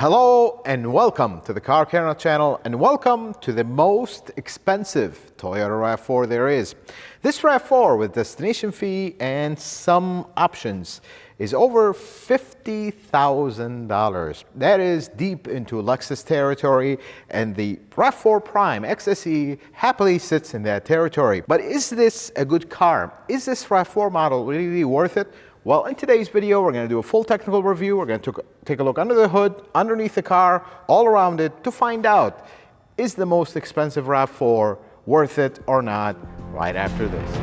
Hello and welcome to the Car Camera channel, and welcome to the most expensive Toyota RAV4 there is. This RAV4 with destination fee and some options is over $50,000. That is deep into Lexus territory, and the RAV4 Prime XSE happily sits in that territory. But is this a good car? Is this RAV4 model really worth it? Well, in today's video, we're going to do a full technical review. We're going to take a look under the hood, underneath the car, all around it to find out, is the most expensive RAV4 worth it or not, right after this.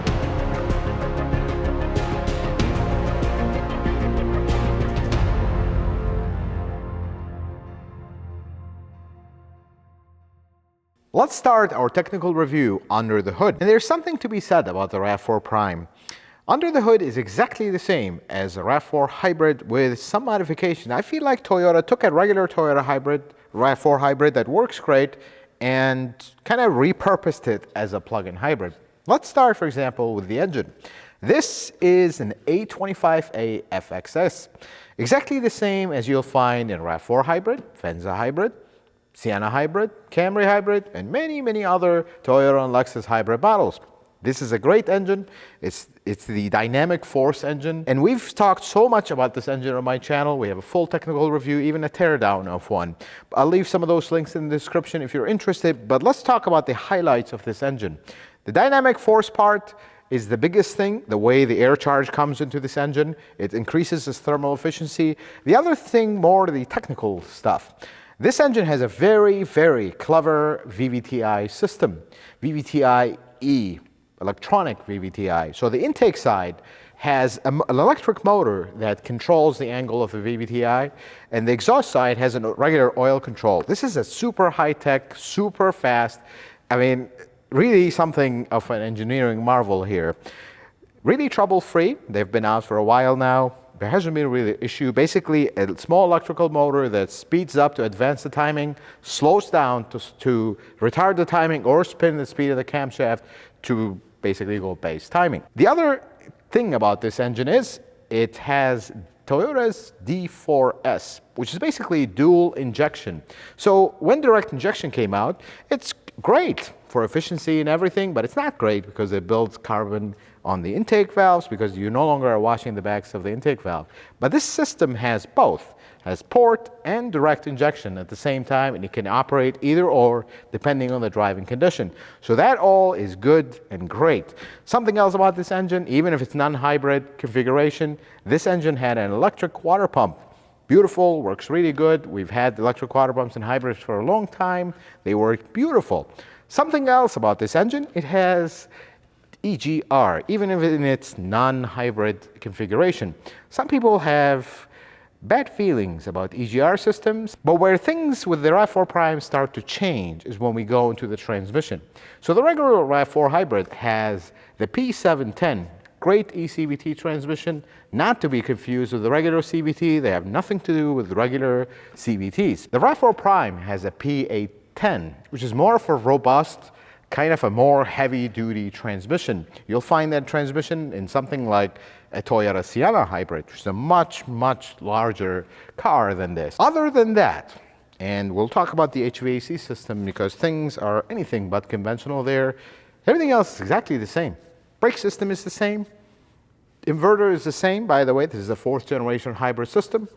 Let's start our technical review under the hood. And there's something to be said about the RAV4 Prime. Under the hood is exactly the same as a RAV4 Hybrid with some modification. I feel like Toyota took a regular Toyota Hybrid, RAV4 Hybrid that works great, and kind of repurposed it as a plug-in hybrid. Let's start, for example, with the engine. This is an A25A FXS, exactly the same as you'll find in RAV4 Hybrid, Venza Hybrid, Sienna Hybrid, Camry Hybrid, and many, many other Toyota and Lexus hybrid models. This is a great engine. It's the dynamic force engine. And we've talked so much about this engine on my channel. We have a full technical review, even a teardown of one. I'll leave some of those links in the description if you're interested. But let's talk about the highlights of this engine. The dynamic force part is the biggest thing, the way the air charge comes into this engine. It increases its thermal efficiency. The other thing, more the technical stuff. This engine has a very, very clever VVTi system, VVTi-E. Electronic VVTi. So the intake side has an electric motor that controls the angle of the VVTi, and the exhaust side has a regular oil control. This is a super high-tech, super fast, I mean, really something of an engineering marvel here. Really trouble-free. They've been out for a while now. There hasn't been really an issue. Basically, a small electrical motor that speeds up to advance the timing, slows down to retard the timing or spin the speed of the camshaft to basically go base timing. The other thing about this engine is it has Toyota's D4S, which is basically dual injection. So when direct injection came out, it's great for efficiency and everything, but it's not great because it builds carbon on the intake valves because you no longer are washing the backs of the intake valve. But this system has both, has port and direct injection at the same time, and it can operate either or depending on the driving condition. So that all is good and great. Something else about this engine, even if it's non-hybrid configuration, this engine had an electric water pump. Beautiful, works really good. We've had electric water pumps in hybrids for a long time. They work beautiful. Something else about this engine, it has EGR, even if in its non-hybrid configuration. Some people have bad feelings about EGR systems, but where things with the RAV4 Prime start to change is when we go into the transmission. So the regular RAV4 Hybrid has the P710, great eCVT transmission, not to be confused with the regular CVT. They have nothing to do with regular CVTs. The RAV4 Prime has a P810, which is more of a robust, kind of a more heavy-duty transmission. You'll find that transmission in something like a Toyota Sienna Hybrid, which is a much, much larger car than this. Other than that, and we'll talk about the HVAC system because things are anything but conventional there, everything else is exactly the same. Brake system is the same. Inverter is the same, by the way. This is a 4th generation hybrid system.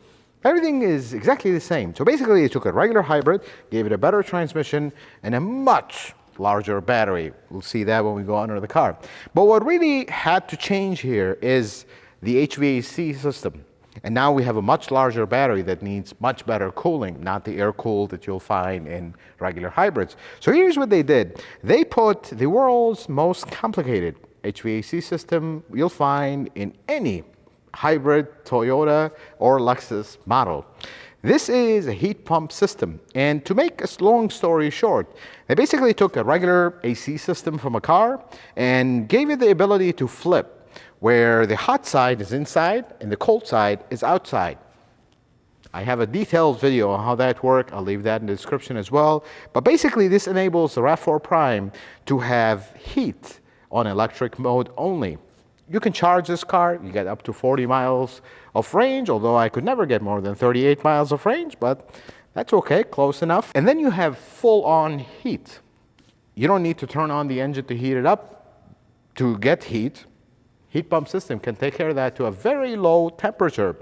Everything is exactly the same. So basically, it took a regular hybrid, gave it a better transmission, and a much larger battery. We'll see that when we go under the car. But what really had to change here is the HVAC system. And now we have a much larger battery that needs much better cooling, not the air cooled that you'll find in regular hybrids. So here's what they did. They put the world's most complicated HVAC system you'll find in any hybrid Toyota or Lexus model. This is a heat pump system, and to make a long story short, they basically took a regular AC system from a car and gave it the ability to flip, where the hot side is inside and the cold side is outside. I have a detailed video on how that works. I'll leave that in the description as well. But basically, this enables the RAV4 Prime to have heat on electric mode only. You can charge this car, you get up to 40 miles of range, although I could never get more than 38 miles of range, but That's okay, close enough. And then you have full-on heat. You don't need to turn on the engine to heat it up to get heat. Heat pump system can take care of that to a very low temperature.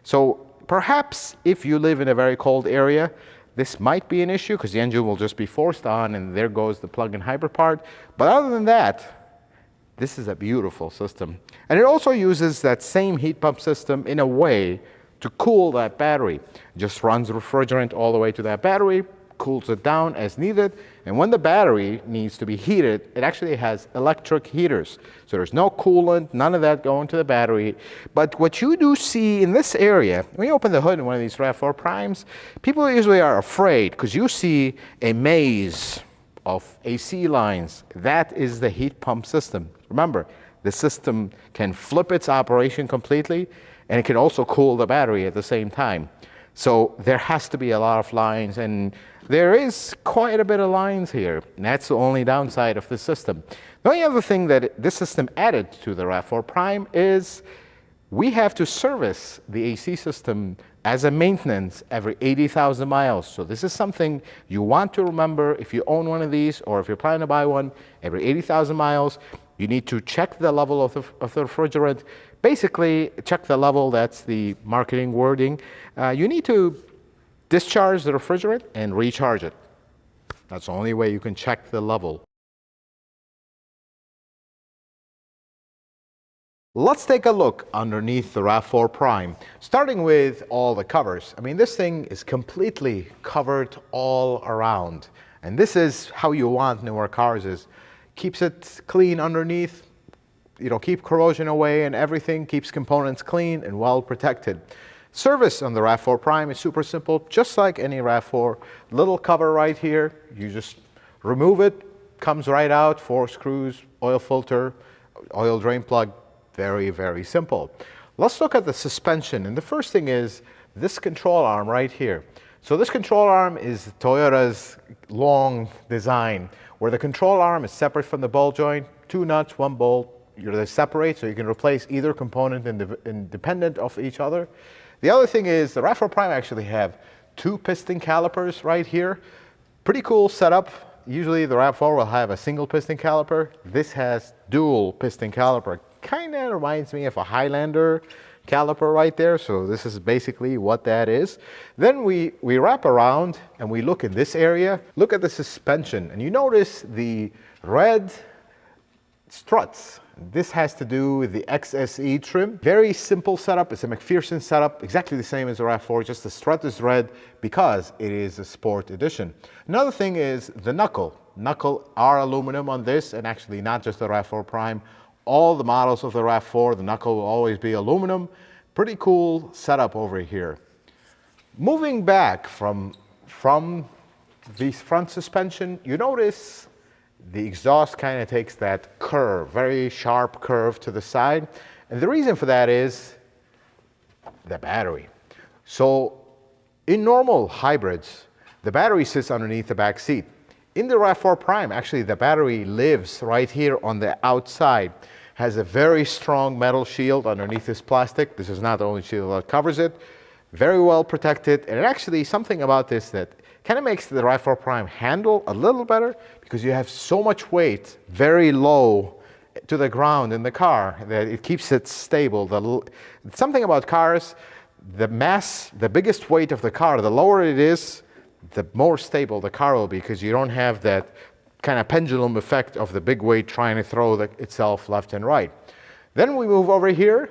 So perhaps if you live in a very cold area, this might be an issue because the engine will just be forced on and there goes the plug-in hybrid part. But other than that, this is a beautiful system. And it also uses that same heat pump system in a way to cool that battery. It just runs refrigerant all the way to that battery, cools it down as needed, and when the battery needs to be heated, it actually has electric heaters. So there's no coolant, none of that going to the battery. But what you do see in this area, when you open the hood in one of these RAV4 Primes, people usually are afraid because you see a maze of AC lines. That is the heat pump system. Remember, the system can flip its operation completely, and it can also cool the battery at the same time. So there has to be a lot of lines, and there is quite a bit of lines here. And that's the only downside of the system. The only other thing that this system added to the RAV4 Prime is we have to service the AC system as a maintenance every 80,000 miles. So this is something you want to remember if you own one of these or if you're planning to buy one. Every 80,000 miles, you need to check the level of the refrigerant. Basically, check the level, that's the marketing wording. You need to discharge the refrigerant and recharge it. That's the only way you can check the level. Let's take a look underneath the RAV4 Prime, starting with all the covers. I mean, this thing is completely covered all around. And this is how you want newer cars is. Keeps it clean underneath, keep corrosion away and everything, keeps components clean and well protected. Service on the RAV4 Prime is super simple, just like any RAV4. Little cover right here, you just remove it, comes right out, 4 screws, oil filter, oil drain plug, very, very simple. Let's look at the suspension, and the first thing is this control arm right here. So this control arm is Toyota's long design, where the control arm is separate from the ball joint, 2 nuts, 1 bolt. They separate, so you can replace either component independent of each other. The other thing is the RAV4 Prime actually have 2 piston calipers right here. Pretty cool setup. Usually the RAV4 will have a single piston caliper. This has dual piston caliper. Kind of reminds me of a Highlander caliper right there. So this is basically what that is. Then we wrap around and we look in this area. Look at the suspension, and you notice the red struts. This has to do with the XSE trim. Very simple setup. It's a McPherson setup, exactly the same as the RAV4, just the strut is red because it is a sport edition. Another thing is the knuckle. Knuckle are aluminum on this, and actually not just the RAV4 Prime. All the models of the RAV4, the knuckle will always be aluminum. Pretty cool setup over here. Moving back from the front suspension, you notice the exhaust kind of takes that curve, very sharp curve to the side. And the reason for that is the battery. So in normal hybrids, the battery sits underneath the back seat. In the RAV4 Prime, actually the battery lives right here on the outside. Has a very strong metal shield underneath this plastic. This is not the only shield that covers it. Very well protected. And actually something about this that kind of makes the RAV4 Prime handle a little better because you have so much weight very low to the ground in the car that it keeps it stable. Something about cars, the biggest weight of the car, the lower it is, the more stable the car will be because you don't have that kind of pendulum effect of the big weight trying to throw itself left and right. Then we move over here,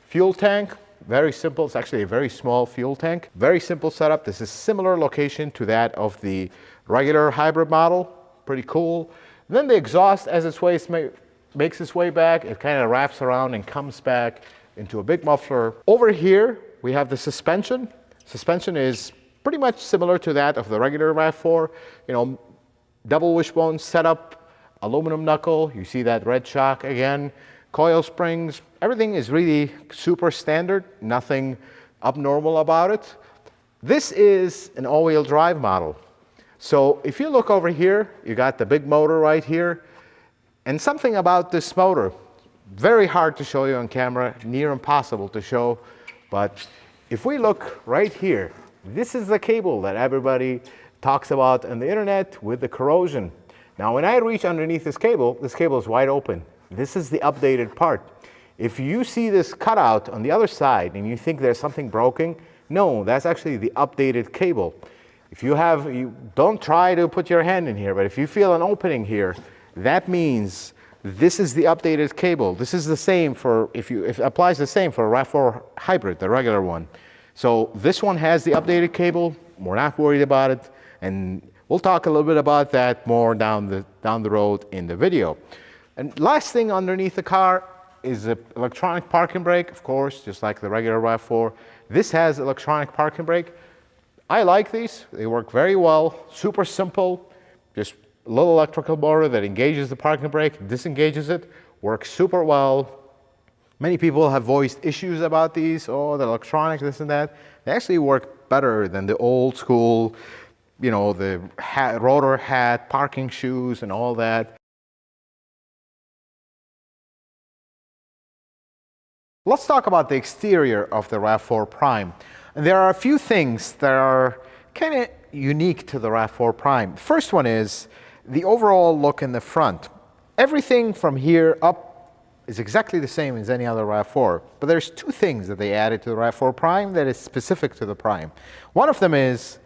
fuel tank. Very simple. It's actually a very small fuel tank. Very simple setup. This is similar location to that of the regular hybrid model. Pretty cool. And then the exhaust, as its way makes its way back, it kind of wraps around and comes back into a big muffler. Over here, we have the suspension. Suspension is pretty much similar to that of the regular RAV4. Double wishbone setup, aluminum knuckle. You see that red shock again. Coil springs, everything is really super standard, nothing abnormal about it. This is an all-wheel drive model. So if you look over here, you got the big motor right here. And something about this motor, very hard to show you on camera, near impossible to show. But if we look right here, This is the cable that everybody talks about on the internet with the corrosion. Now, when I reach underneath this cable is wide open. This is the updated part. If you see this cutout on the other side and you think there's something broken, no, that's actually the updated cable. If you don't try to put your hand in here, but if you feel an opening here, that means this is the updated cable. This is the same for, if it applies the same for a RAV4 Hybrid, the regular one. So this one has the updated cable. We're not worried about it. And we'll talk a little bit about that more down the road in the video. And last thing underneath the car is an electronic parking brake, of course, just like the regular RAV4. This has electronic parking brake. I like these. They work very well, super simple. Just a little electrical motor that engages the parking brake, disengages it, works super well. Many people have voiced issues about these, oh, the electronics, this and that. They actually work better than the old school, you know, the rotor hat, parking shoes and all that. Let's talk about the exterior of the RAV4 Prime. And there are a few things that are kind of unique to the RAV4 Prime. The first one is the overall look in the front. Everything from here up is exactly the same as any other RAV4, but there's two things that they added to the RAV4 Prime that is specific to the Prime. One of them is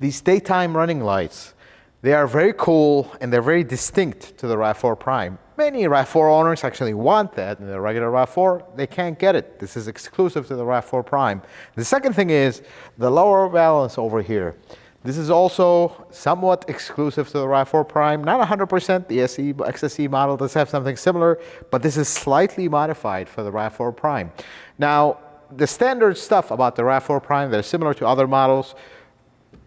these daytime running lights. They are very cool and they're very distinct to the RAV4 Prime. Many RAV4 owners actually want that in the regular RAV4. They can't get it. This is exclusive to the RAV4 Prime. The second thing is the lower valance over here. This is also somewhat exclusive to the RAV4 Prime. Not 100%. The XSE model does have something similar, but this is slightly modified for the RAV4 Prime. Now, the standard stuff about the RAV4 Prime that is similar to other models: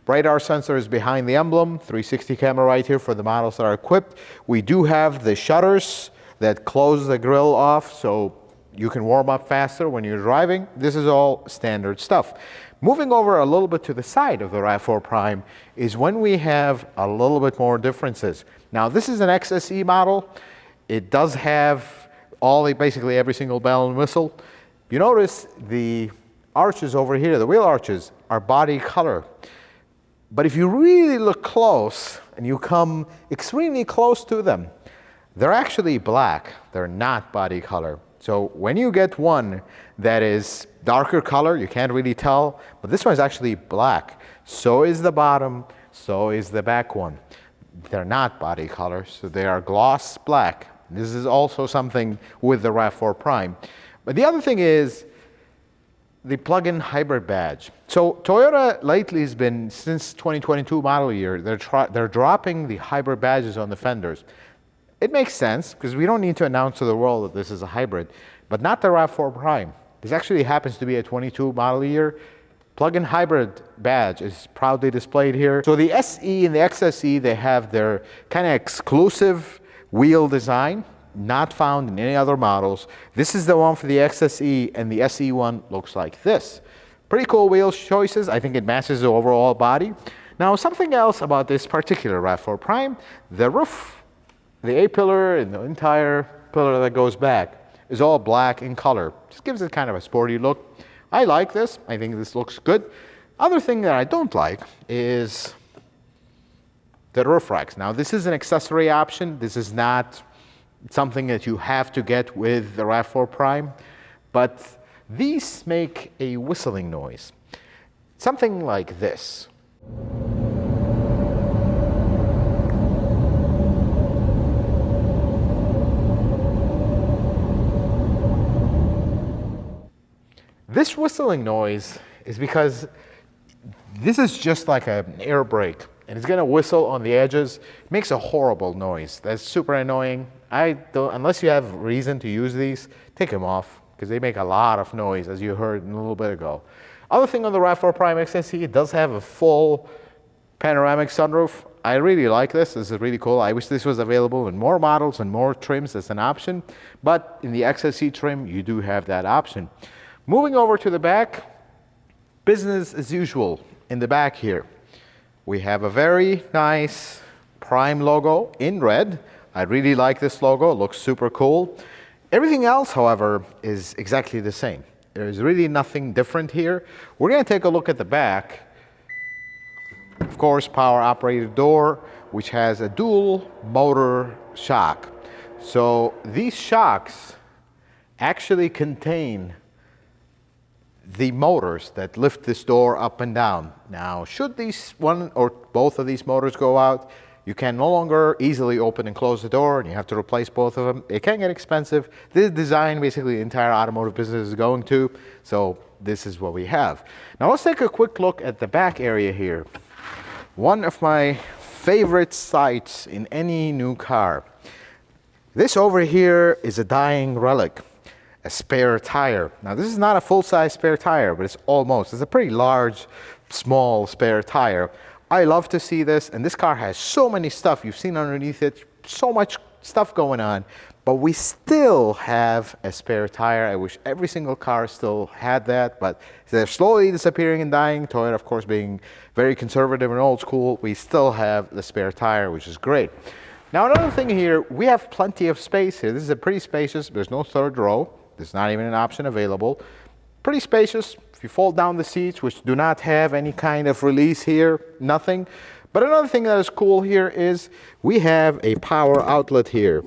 radar sensors behind the emblem, 360 camera right here for the models that are equipped. We do have the shutters that close the grille off so you can warm up faster when you're driving. This is all standard stuff. Moving over a little bit to the side of the RAV4 Prime is when we have a little bit more differences. Now, this is an XSE model. It does have basically every single bell and whistle. You notice the arches over here, the wheel arches, are body color. But if you really look close and you come extremely close to them, they're actually black. They're not body color. So when you get one that is darker color, you can't really tell, but this one is actually black. So is the bottom, so is the back one. They're not body color, so they are gloss black. This is also something with the RAV4 Prime. But the other thing is the plug-in hybrid badge. So Toyota lately has been, since 2022 model year, they're dropping the hybrid badges on the fenders. It makes sense because we don't need to announce to the world that this is a hybrid, but not the RAV4 Prime. This actually happens to be a 22 model year. Plug-in hybrid badge is proudly displayed here. So the SE and the XSE, they have their kind of exclusive wheel design, not found in any other models. This is the one for the XSE, and the SE one looks like this. Pretty cool wheel choices. I think it matches the overall body. Now, something else about this particular RAV4 Prime, the roof, the A-pillar and the entire pillar that goes back is all black in color. Just gives it kind of a sporty look. I like this. I think this looks good. Other thing that I don't like is the roof racks. Now, this is an accessory option. This is not something that you have to get with the RAV4 Prime, but these make a whistling noise. Something like this. This whistling noise is because this is just like an air brake, and it's going to whistle on the edges. It makes a horrible noise. That's super annoying. Unless you have reason to use these, take them off because they make a lot of noise, as you heard a little bit ago. Other thing on the RAV4 Prime XSE, it does have a full panoramic sunroof. I really like this. This is really cool. I wish this was available in more models and more trims as an option, but in the XSE trim, you do have that option. Moving over to the back, business as usual in the back here. We have a very nice Prime logo in red. I really like this logo. It looks super cool. Everything else, however, is exactly the same. There's really nothing different here. We're going to take a look at the back. Of course, power operated door, which has a dual motor shock. So these shocks actually contain the motors that lift this door up and down. Now, should these one or both of these motors go out, you can no longer easily open and close the door, and you have to replace both of them. It can get expensive. This design, basically, the entire automotive business is going to, so this is what we have. Now, let's take a quick look at the back area here. One of my favorite sights in any new car. This over here is a dying relic, a spare tire. Now, this is not a full-size spare tire, but it's almost. It's a pretty large, small spare tire. I love to see this, and this car has so many stuff. You've seen underneath it, so much stuff going on, but we still have a spare tire. I wish every single car still had that, but they're slowly disappearing and dying. Toyota, of course, being very conservative and old school, we still have the spare tire, which is great. Now, another thing here, we have plenty of space here. This is a pretty spacious, there's no third row. There's not even an option available. Pretty spacious. If you fold down the seats, which do not have any kind of release here, nothing. But another thing that is cool here is we have a power outlet here.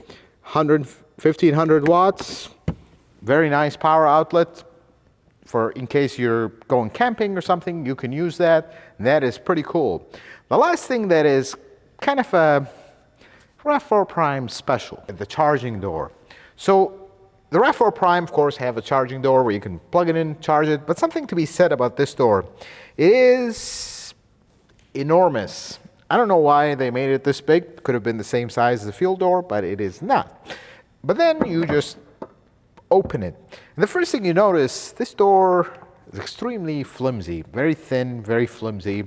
1500 watts. Very nice power outlet. For in case you're going camping or something, you can use that. That is pretty cool. The last thing that is kind of a RAV4 Prime special, the charging door. So the RAV4 Prime, of course, have a charging door where you can plug it in, charge it, but something to be said about this door. It is enormous. I don't know why they made it this big. It could have been the same size as the fuel door, but it is not. But then you just open it. And the first thing you notice, this door is extremely flimsy, very thin, very flimsy.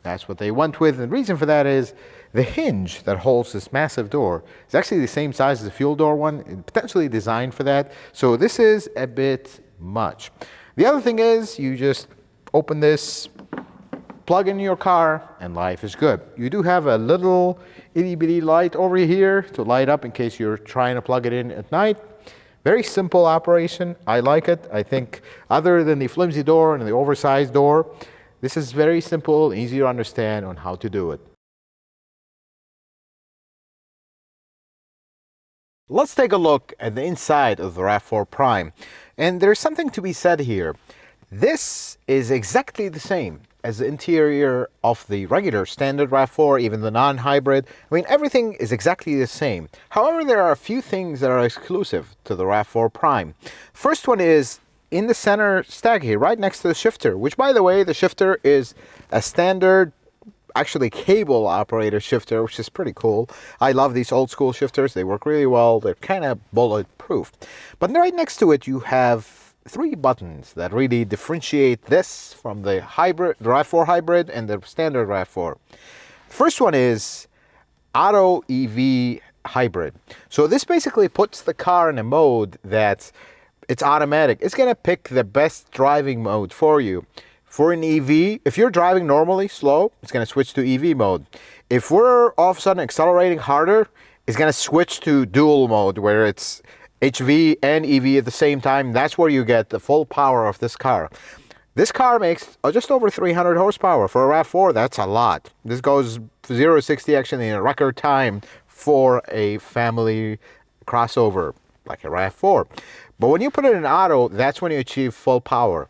That's what they went with. And the reason for that is the hinge that holds this massive door is actually the same size as the fuel door one, potentially designed for that. So this is a bit much. The other thing is you just open this, plug in your car, and life is good. You do have a little itty bitty light over here to light up in case you're trying to plug it in at night. Very simple operation. I like it. I think other than the flimsy door and the oversized door, this is very simple, easy to understand on how to do it. Let's take a look at the inside of the RAV4 Prime. And there's something to be said here. This is exactly the same as the interior of the regular standard RAV4, even the non-hybrid. I mean, everything is exactly the same. However, there are a few things that are exclusive to the RAV4 Prime. First one is in the center stack here, right next to the shifter, which, by the way, the shifter is a standard, actually cable operator shifter, which is pretty cool. I love these old school shifters. They work really well. They're kind of bulletproof. But right next to it, you have 3 buttons that really differentiate this from the hybrid, the RAV4 Hybrid and the standard RAV4. First one is Auto EV Hybrid. So this basically puts the car in a mode that it's automatic. It's going to pick the best driving mode for you. For an EV, if you're driving normally, slow, it's going to switch to EV mode. If we're all of a sudden accelerating harder, it's going to switch to dual mode, where it's HV and EV at the same time. That's where you get the full power of this car. This car makes just over 300 horsepower. For a RAV4, that's a lot. This goes 0 to 60 actually in a record time for a family crossover like a RAV4. But when you put it in auto, that's when you achieve full power.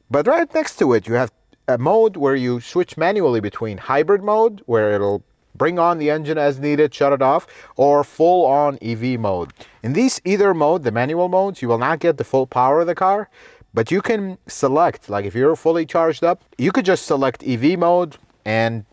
But right next to it, you have a mode where you switch manually between hybrid mode, where it'll bring on the engine as needed, shut it off, or full-on EV mode. In either mode, the manual modes, you will not get the full power of the car, but you can select, like if you're fully charged up, you could just select EV mode and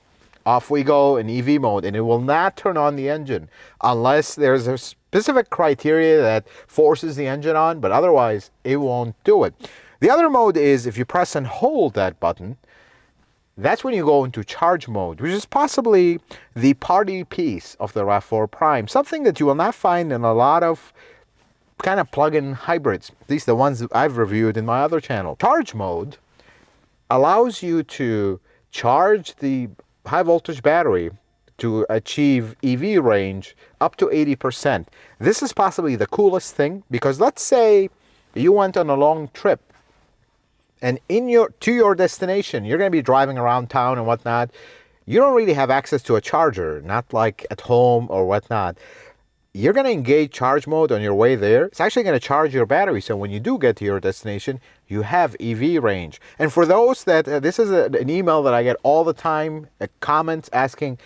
off we go in EV mode, and it will not turn on the engine unless there's a specific criteria that forces the engine on, but otherwise it won't do it. The other mode is if you press and hold that button, that's when you go into charge mode, which is possibly the party piece of the RAV4 Prime, something that you will not find in a lot of kind of plug-in hybrids, at least the ones that I've reviewed in my other channel. Charge mode allows you to charge the high voltage battery to achieve EV range up to 80%. This is possibly the coolest thing, because let's say you went on a long trip and to your destination, you're going to be driving around town and whatnot. You don't really have access to a charger, not like at home or whatnot. You're going to engage charge mode on your way there. It's actually going to charge your battery, so when you do get to your destination, you have EV range. And for those that, this is an email that I get all the time, comments asking,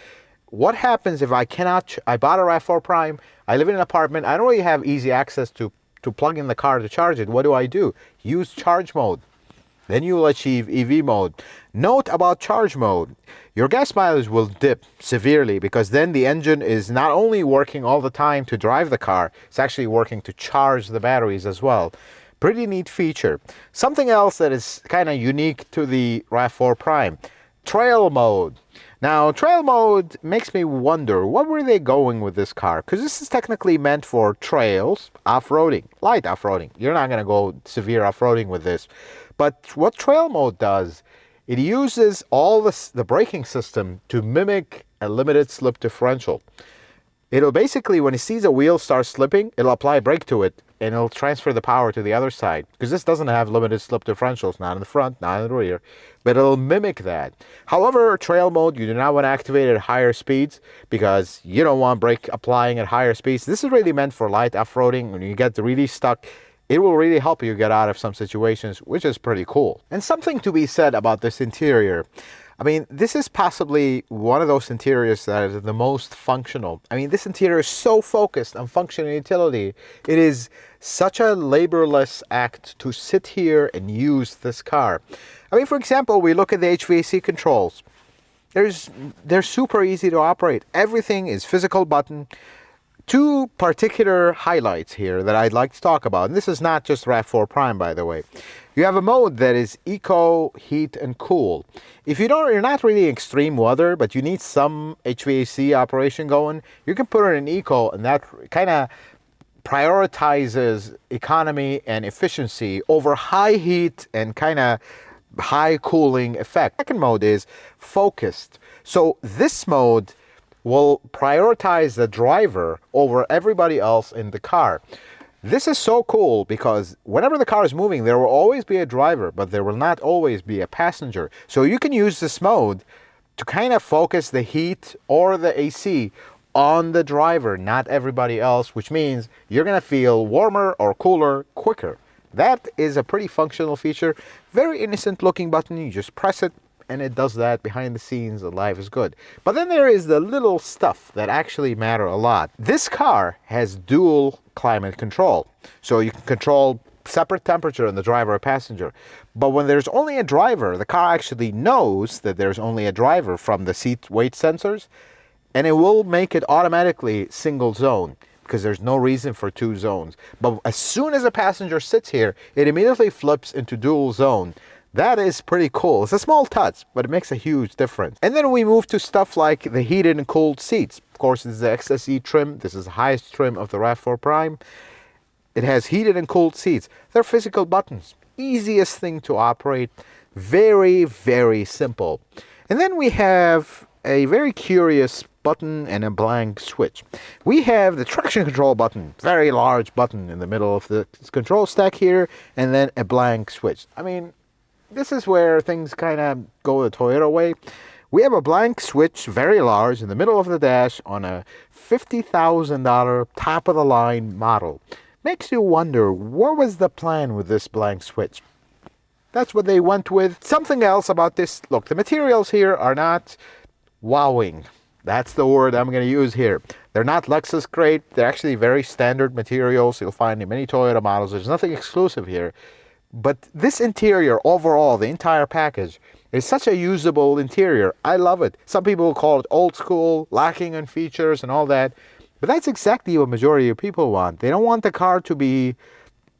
what happens if I bought a RAV4 Prime, I live in an apartment, I don't really have easy access to plug in the car to charge it. What do? Use charge mode. Then you will achieve EV mode. Note about charge mode. Your gas mileage will dip severely because then the engine is not only working all the time to drive the car, it's actually working to charge the batteries as well. Pretty neat feature. Something else that is kind of unique to the RAV4 Prime, trail mode. Now, trail mode makes me wonder, what were they going with this car? Because this is technically meant for trails, off-roading, light off-roading. You're not going to go severe off-roading with this. But what trail mode does, it uses all the braking system to mimic a limited slip differential. It'll basically, when it sees a wheel start slipping, it'll apply brake to it, and it'll transfer the power to the other side. Because this doesn't have limited slip differentials, not in the front, not in the rear, but it'll mimic that. However, trail mode, you do not want to activate it at higher speeds because you don't want brake applying at higher speeds. This is really meant for light off-roading. When you get really stuck, it will really help you get out of some situations, which is pretty cool. And something to be said about this interior. I mean, this is possibly one of those interiors that is the most functional. I mean, this interior is so focused on function and utility. It is such a laborless act to sit here and use this car. I mean, for example, we look at the HVAC controls. They're super easy to operate. Everything is physical button. Two particular highlights here that I'd like to talk about, and this is not just RAV4 Prime, by the way. You have a mode that is eco, heat, and cool. If you're not really extreme weather, but you need some HVAC operation going, you can put it in eco, and that kind of prioritizes economy and efficiency over high heat and kind of high cooling effect. Second mode is focused. So this mode will prioritize the driver over everybody else in the car. This is so cool because whenever the car is moving, there will always be a driver, but there will not always be a passenger. So you can use this mode to kind of focus the heat or the AC on the driver, not everybody else, which means you're going to feel warmer or cooler quicker. That is a pretty functional feature. Very innocent looking button. You just press it, and it does that behind the scenes, and life is good. But then there is the little stuff that actually matter a lot. This car has dual climate control. So you can control separate temperature in the driver or passenger. But when there's only a driver, the car actually knows that there's only a driver from the seat weight sensors, and it will make it automatically single zone because there's no reason for two zones. But as soon as a passenger sits here, it immediately flips into dual zone. That is pretty cool. It's a small touch, but it makes a huge difference. And then we move to stuff like the heated and cooled seats. Of course, this is the XSE trim. This is the highest trim of the RAV4 Prime. It has heated and cooled seats. They're physical buttons. Easiest thing to operate. Very, very simple. And then we have a very curious button and a blank switch. We have the traction control button, very large button in the middle of the control stack here, and then a blank switch. I mean, this is where things kind of go the Toyota way. We have a blank switch, very large, in the middle of the dash on a $50,000 top-of-the-line model. Makes you wonder, what was the plan with this blank switch? That's what they went with. Something else about this, look, the materials here are not wowing. That's the word I'm going to use here. They're not Lexus grade. They're actually very standard materials you'll find in many Toyota models. There's nothing exclusive here. But this interior, overall, the entire package, is such a usable interior. I love it. Some people call it old school, lacking in features and all that. But that's exactly what majority of people want. They don't want the car to be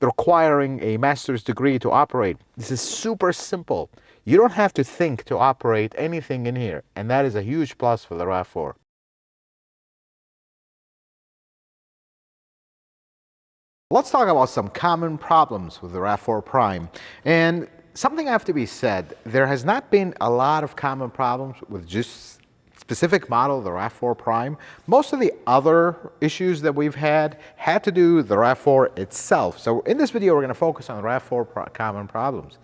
requiring a master's degree to operate. This is super simple. You don't have to think to operate anything in here. And that is a huge plus for the RAV4. Let's talk about some common problems with the RAV4 Prime. And something have to be said, there has not been a lot of common problems with just specific model, the RAV4 Prime. Most of the other issues that we've had to do with the RAV4 itself. So in this video, we're going to focus on the RAV4 common problems.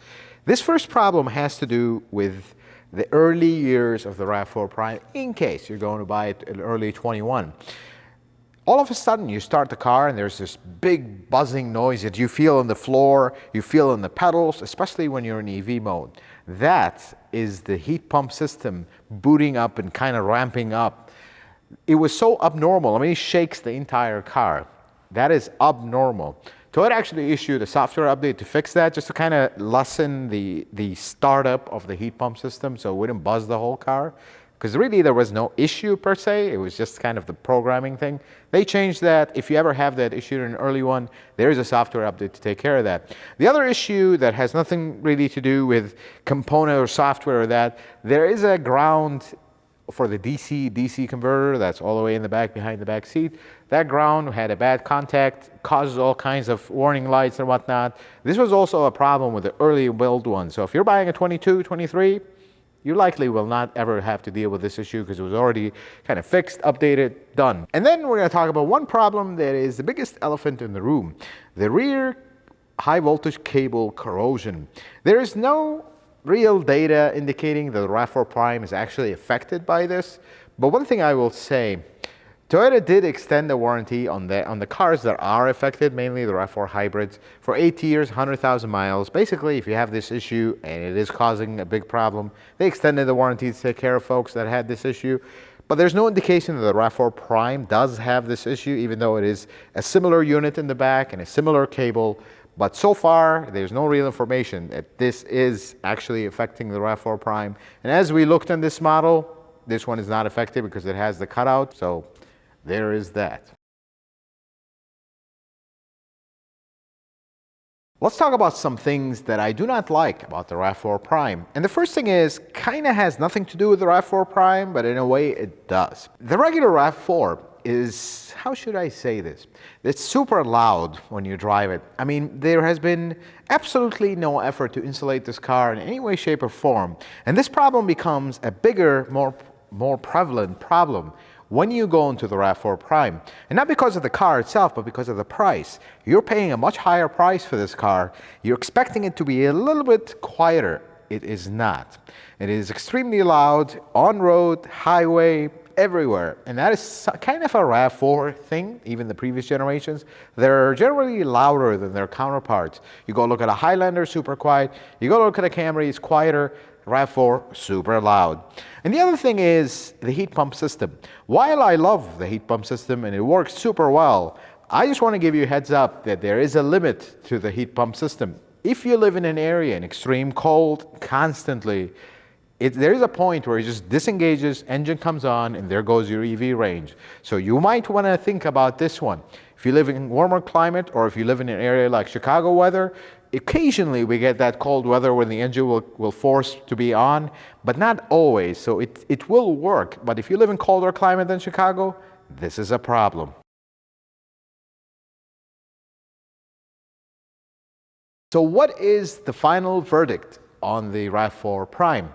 This first problem has to do with the early years of the RAV4 Prime, in case you're going to buy it in early 21. All of a sudden, you start the car and there's this big buzzing noise that you feel on the floor, you feel in the pedals, especially when you're in EV mode. That is the heat pump system booting up and kind of ramping up. It was so abnormal. I mean, it shakes the entire car. That is abnormal. Toyota actually issued a software update to fix that, just to kind of lessen the startup of the heat pump system so it wouldn't buzz the whole car. Because really there was no issue per se, it was just kind of the programming thing. They changed that. If you ever have that issue in an early one, there is a software update to take care of that. The other issue that has nothing really to do with component or software or that, there is a ground for the DC converter that's all the way in the back behind the back seat. That ground had a bad contact, causes all kinds of warning lights and whatnot. This was also a problem with the early build one. So if you're buying a 22, 23, you likely will not ever have to deal with this issue because it was already kind of fixed, updated, done. And then we're going to talk about one problem that is the biggest elephant in the room, the rear high voltage cable corrosion. There is no real data indicating that the RAV4 Prime is actually affected by this. But one thing I will say, Toyota did extend the warranty on the cars that are affected, mainly the RAV4 hybrids, for 8 years, 100,000 miles. Basically, if you have this issue and it is causing a big problem, they extended the warranty to take care of folks that had this issue. But there's no indication that the RAV4 Prime does have this issue, even though it is a similar unit in the back and a similar cable. But so far, there's no real information that this is actually affecting the RAV4 Prime. And as we looked in this model, this one is not affected because it has the cutout. So there is that. Let's talk about some things that I do not like about the RAV4 Prime. And the first thing is, kind of has nothing to do with the RAV4 Prime, but in a way it does. The regular RAV4 is, how should I say this? It's super loud when you drive it. I mean, there has been absolutely no effort to insulate this car in any way, shape, or form. And this problem becomes a bigger, more prevalent problem when you go into the RAV4 Prime. And not because of the car itself, but because of the price. You're paying a much higher price for this car. You're expecting it to be a little bit quieter. It is not. It is extremely loud, on-road, highway, everywhere. And that is kind of a RAV4 thing, even the previous generations. They're generally louder than their counterparts. You go look at a Highlander, super quiet. You go look at a Camry, it's quieter. RAV4, super loud. And the other thing is the heat pump system. While I love the heat pump system and it works super well, I just want to give you a heads up that there is a limit to the heat pump system. If you live in an area in extreme cold constantly, there is a point where it just disengages, engine comes on, and there goes your EV range. So you might want to think about this one. If you live in warmer climate, or if you live in an area like Chicago weather, occasionally we get that cold weather when the engine will force to be on, but not always. So it will work. But if you live in colder climate than Chicago, this is a problem. So what is the final verdict on the RAV4 Prime?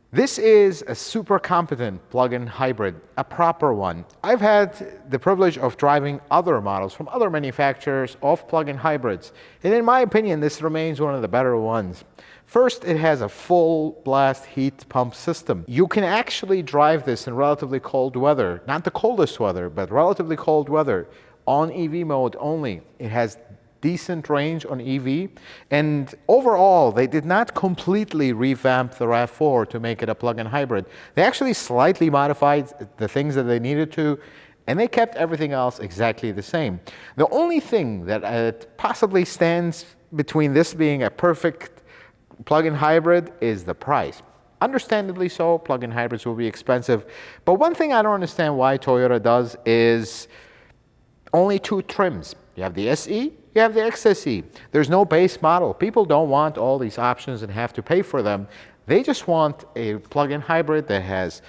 This is a super competent plug-in hybrid, a proper one. I've had the privilege of driving other models from other manufacturers of plug-in hybrids, and in my opinion, this remains one of the better ones. First, it has a full blast heat pump system. You can actually drive this in relatively cold weather, not the coldest weather, but relatively cold weather, on EV mode only. It has decent range on EV, and overall they did not completely revamp the RAV4 to make it a plug-in hybrid. They actually slightly modified the things that they needed to, and they kept everything else exactly the same. The only thing that possibly stands between this being a perfect plug-in hybrid is the price. Understandably so, plug-in hybrids will be expensive, but one thing I don't understand why Toyota does is only two trims. You have the SE, you have the XSE. There's no base model. People don't want all these options and have to pay for them. They just want a plug-in hybrid that has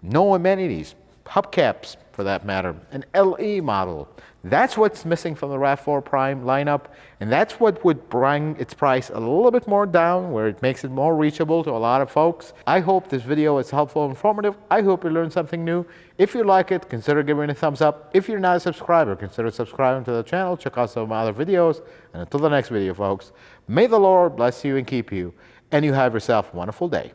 no amenities, hubcaps for that matter, an LE model. That's what's missing from the RAV4 Prime lineup, and that's what would bring its price a little bit more down, where it makes it more reachable to a lot of folks. I hope this video is helpful and informative. I hope you learned something new. If you like it, consider giving it a thumbs up. If you're not a subscriber, consider subscribing to the channel. Check out some of my other videos. And until the next video, folks, may the Lord bless you and keep you. and you have yourself a wonderful day.